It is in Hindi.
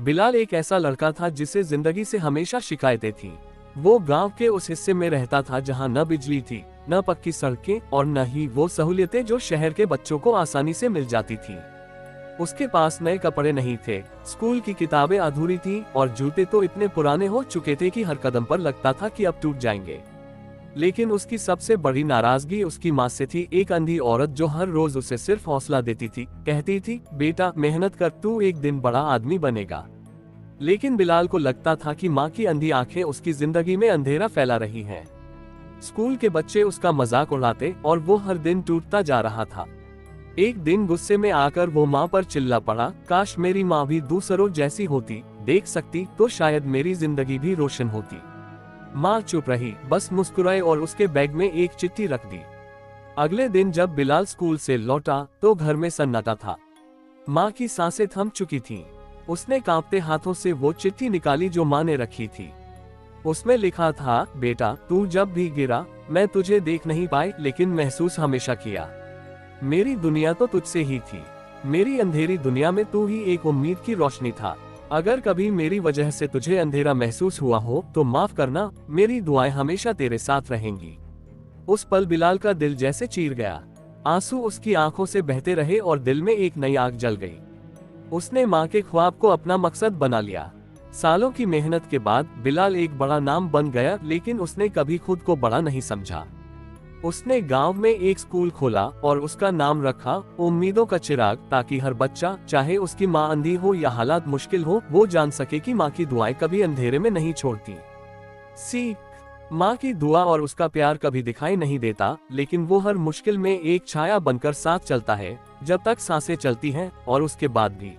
बिलाल एक ऐसा लड़का था जिसे जिंदगी से हमेशा शिकायतें थीं। वो गांव के उस हिस्से में रहता था जहां न बिजली थी, न पक्की सड़कें और न ही वो सहूलियतें जो शहर के बच्चों को आसानी से मिल जाती थीं। उसके पास नए कपड़े नहीं थे, स्कूल की किताबें अधूरी थीं और जूते तो इतने पुराने हो चुके थे कि हर कदम पर लगता था कि अब टूट जाएंगे। लेकिन उसकी सबसे बड़ी नाराजगी उसकी माँ से थी, एक अंधी औरत जो हर रोज उसे सिर्फ हौसला देती थी, कहती थी, बेटा मेहनत कर, तू एक दिन बड़ा आदमी बनेगा। लेकिन बिलाल को लगता था कि माँ की अंधी आंखें उसकी जिंदगी में अंधेरा फैला रही हैं। स्कूल के बच्चे उसका मजाक उड़ाते और वो हर दिन टूटता जा रहा था। एक दिन गुस्से में आकर वो माँ पर चिल्ला पड़ा, काश मेरी माँ भी दूसरों जैसी होती, देख सकती तो शायद मेरी जिंदगी भी रोशन होती। माँ चुप रही, बस मुस्कुराई और उसके बैग में एक चिट्ठी रख दी। अगले दिन जब बिलाल स्कूल से लौटा तो घर में सन्नाटा था। माँ की सांसें थम चुकी थीं। उसने कांपते हाथों से वो चिट्ठी निकाली जो माँ ने रखी थी। उसमें लिखा था, बेटा तू जब भी गिरा मैं तुझे देख नहीं पाई लेकिन महसूस हमेशा किया। मेरी दुनिया तो तुझसे ही थी, मेरी अंधेरी दुनिया में तू ही एक उम्मीद की रोशनी था। अगर कभी मेरी वजह से तुझे अंधेरा महसूस हुआ हो तो माफ करना, मेरी दुआएं हमेशा तेरे साथ रहेंगी। उस पल बिलाल का दिल जैसे चीर गया। आंसू उसकी आंखों से बहते रहे और दिल में एक नई आग जल गई। उसने माँ के ख्वाब को अपना मकसद बना लिया। सालों की मेहनत के बाद बिलाल एक बड़ा नाम बन गया, लेकिन उसने कभी खुद को बड़ा नहीं समझा। उसने गांव में एक स्कूल खोला और उसका नाम रखा उम्मीदों का चिराग, ताकि हर बच्चा, चाहे उसकी माँ अंधी हो या हालात मुश्किल हो, वो जान सके कि माँ की दुआएं कभी अंधेरे में नहीं छोड़ती। सीख, माँ की दुआ और उसका प्यार कभी दिखाई नहीं देता, लेकिन वो हर मुश्किल में एक छाया बनकर साथ चलता है, जब तक सांसें चलती हैं और उसके बाद भी।